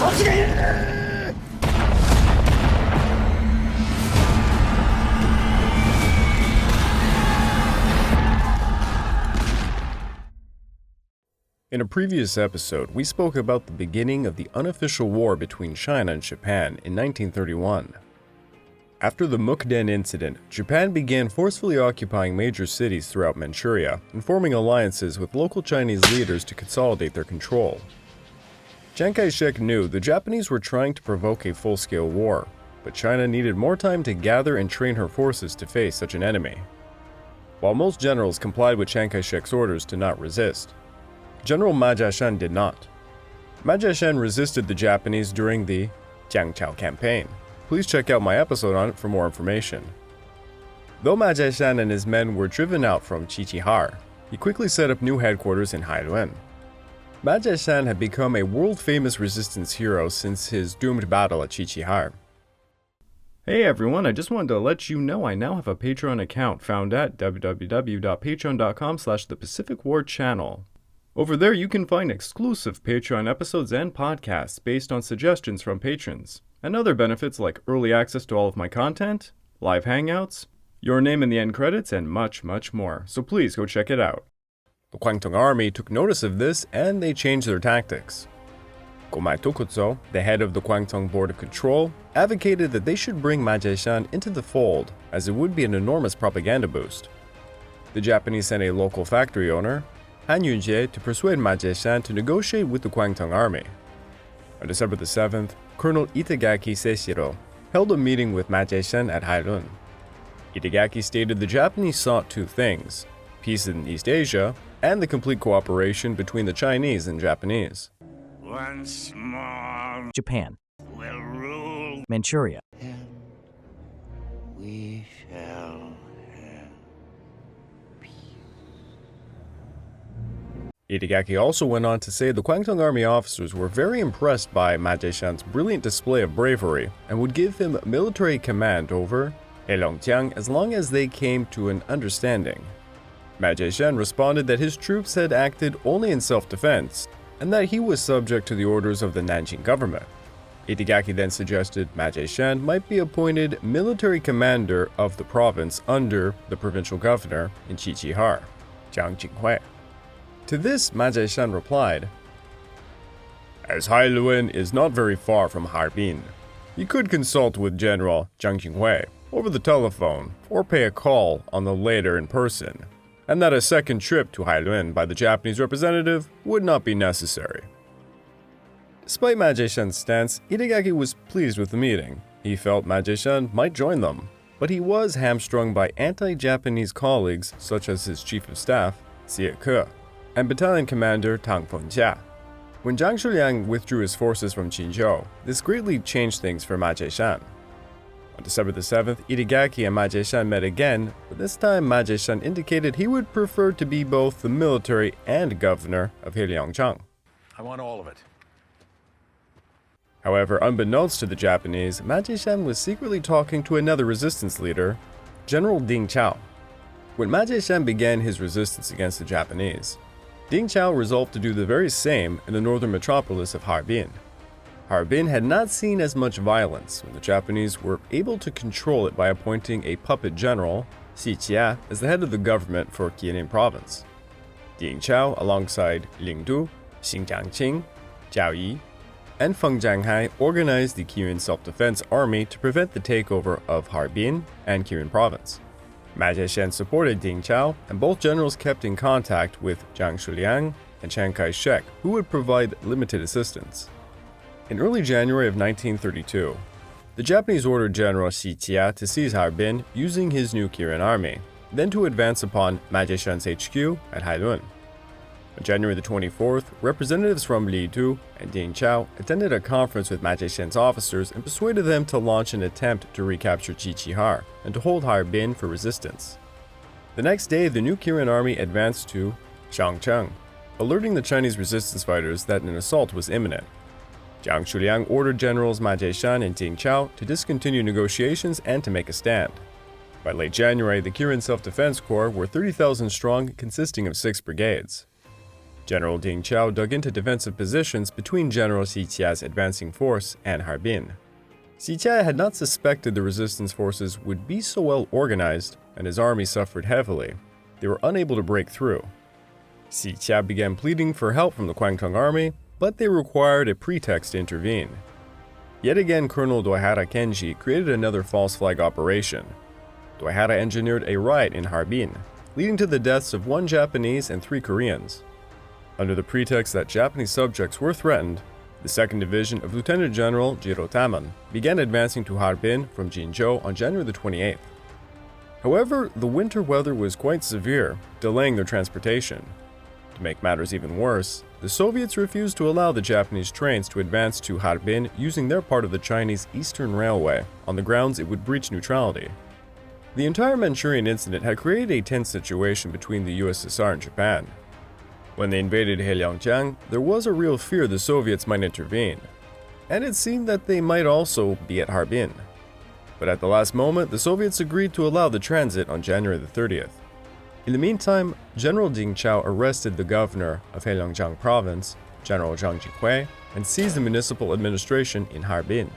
In a previous episode, we spoke about the beginning of the unofficial war between China and Japan in 1931. After the Mukden incident, Japan began forcefully occupying major cities throughout Manchuria and forming alliances with local Chinese leaders to consolidate their control. Chiang Kai-shek knew the Japanese were trying to provoke a full-scale war, but China needed more time to gather and train her forces to face such an enemy. While most generals complied with Chiang Kai-shek's orders to not resist, General Ma Zhanshan did not. Ma Zhanshan resisted the Japanese during the Jiangqiao campaign. Please check out my episode on it for more information. Though Ma Zhanshan and his men were driven out from Ceasefire, he quickly set up new headquarters in Hailun. Ma Zhanshan had become a world-famous resistance hero since his doomed battle at Ceasefire. Hey everyone, I just wanted to let you know I now have a Patreon account found at www.patreon.com/thepacificwarchannel. Over there you can find exclusive Patreon episodes and podcasts based on suggestions from patrons, and other benefits like early access to all of my content, live hangouts, your name in the end credits, and much, much more. So please go check it out. The Kwangtung Army took notice of this and they changed their tactics. Gomai Tokutso, the head of the Kwangtung Board of Control, advocated that they should bring Ma Zhanshan into the fold as it would be an enormous propaganda boost. The Japanese sent a local factory owner, Han Yunjie, to persuade Ma Zhanshan to negotiate with the Kwangtung Army. On December the 7th, Colonel Itagaki Seishiro held a meeting with Ma Zhanshan at Hailun. Itagaki stated the Japanese sought two things: peace in East Asia and the complete cooperation between the Chinese and Japanese. Once more, Japan will rule, Manchuria, and we shall have peace. Itagaki also went on to say the Kwangtung Army officers were very impressed by Ma Zhanshan's brilliant display of bravery and would give him military command over Heilongjiang as long as they came to an understanding. Ma Zhanshan responded that his troops had acted only in self-defense and that he was subject to the orders of the Nanjing government. Itagaki then suggested Ma Zhanshan might be appointed military commander of the province under the provincial governor in Ceasefire, Zhang. To this, Ma Zhanshan replied, "As Hailun is not very far from Harbin, you could consult with General Xi over the telephone or pay a call on the latter in person, and that a second trip to Hailun by the Japanese representative would not be necessary." Despite Ma Zhanshan's stance, Itagaki was pleased with the meeting. He felt Ma Zhanshan might join them, but he was hamstrung by anti-Japanese colleagues such as his chief of staff, Xi Qiu, and battalion commander Tang Fengjia. When Xueliang withdrew his forces from Jiangqiao, this greatly changed things for Ma Zhanshan. On December the 7th, Itagaki and Ma Zhanshan met again, but this time Ma Zhanshan indicated he would prefer to be both the military and governor of Heilongjiang. I want all of it. However, unbeknownst to the Japanese, Ma Zhanshan was secretly talking to another resistance leader, General Ding Chao. When Ma Zhanshan began his resistance against the Japanese, Ding Chao resolved to do the very same in the northern metropolis of Harbin. Harbin had not seen as much violence when the Japanese were able to control it by appointing a puppet general, Xi Qiu, as the head of the government for Kirin province. Ding Chao, alongside Lingdu, Xinjiang, Jiao Yi, and Feng Zhanghai, organized the Kirin Self-defense Army to prevent the takeover of Harbin and Kirin province. Ma Zhanshan supported Ding Chao, and both generals kept in contact with Xueliang and Chiang Kai-shek, who would provide limited assistance. In early January of 1932, the Japanese ordered General Xi Qiu to seize Harbin using his new Kirin army, then to advance upon Ma Zhanshan's HQ at Hailun. On January the 24th, representatives from Lidu and Ding Chao attended a conference with Ma Zhanshan's officers and persuaded them to launch an attempt to recapture Ceasefire and to hold Harbin for resistance. The next day, the new Kirin army advanced to Xiangqiao, alerting the Chinese resistance fighters that an assault was imminent. Xueliang ordered Generals Ma Zhanshan and Ding Chao to discontinue negotiations and to make a stand. By late January, the Kirin Self-defense Corps were 30,000 strong, consisting of 6 brigades. General Ding Chao dug into defensive positions between General Xi Qiu's advancing force and Harbin. Xi Qiu had not suspected the resistance forces would be so well organized, and his army suffered heavily. They were unable to break through. Xi Qiu began pleading for help from the Kwangtung army, but they required a pretext to intervene. Yet again, Colonel Doihara Kenji created another false flag operation. Doihara engineered a riot in Harbin, leading to the deaths of 1 Japanese and 3 Koreans. Under the pretext that Japanese subjects were threatened, the 2nd Division of Lieutenant General Jiro Taman began advancing to Harbin from Jiangqiao on January the 28th. However, the winter weather was quite severe, delaying their transportation. To make matters even worse, the Soviets refused to allow the Japanese trains to advance to Harbin using their part of the Chinese Eastern Railway on the grounds it would breach neutrality. The entire Manchurian incident had created a tense situation between the USSR and Japan. When they invaded Heilongjiang, there was a real fear the Soviets might intervene, and it seemed that they might also be at Harbin. But at the last moment, the Soviets agreed to allow the transit on January the 30th. In the meantime, General Ding Chao arrested the governor of Heilongjiang province, General Zhang, and seized the municipal administration in Harbin.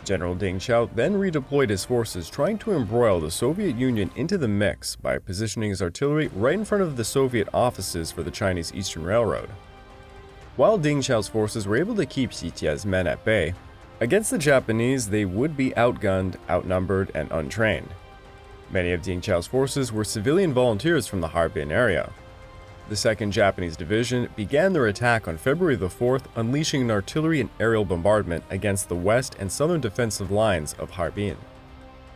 General Ding Chao then redeployed his forces, trying to embroil the Soviet Union into the mix by positioning his artillery right in front of the Soviet offices for the Chinese Eastern Railroad. While Ding Chao's forces were able to keep Xi Qiu's men at bay, against the Japanese they would be outgunned, outnumbered, and untrained. Many of Ding Chao's forces were civilian volunteers from the Harbin area. The 2nd Japanese Division began their attack on February the 4th, unleashing an artillery and aerial bombardment against the west and southern defensive lines of Harbin.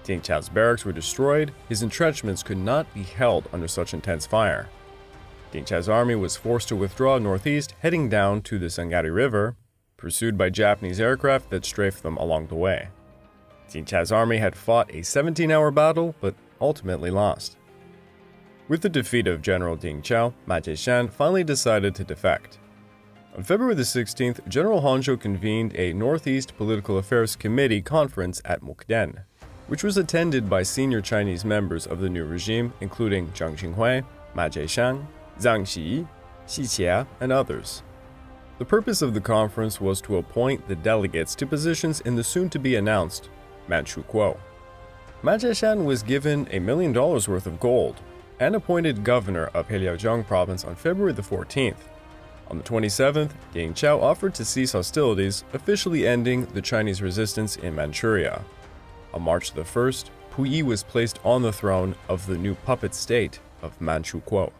Ding Chao's barracks were destroyed, his entrenchments could not be held under such intense fire. Ding Chao's army was forced to withdraw northeast, heading down to the Sangari River, pursued by Japanese aircraft that strafed them along the way. Ding Chao's army had fought a 17-hour battle, but ultimately lost. With the defeat of General Ding Chao, Ma Zhanshan finally decided to defect. On February the 16th, General Honjo convened a Northeast Political Affairs Committee conference at Mukden, which was attended by senior Chinese members of the new regime, including Jiang Qinghui, Ma Zhanshan, Zhang, Xi Qiu, and others. The purpose of the conference was to appoint the delegates to positions in the soon-to-be-announced Manchukuo. Ma Zhanshan was given $1 million worth of gold and appointed governor of Heilongjiang province on February the 14th. On the 27th, Ding Chao offered to cease hostilities, officially ending the Chinese resistance in Manchuria. On March the 1st, Puyi was placed on the throne of the new puppet state of Manchukuo.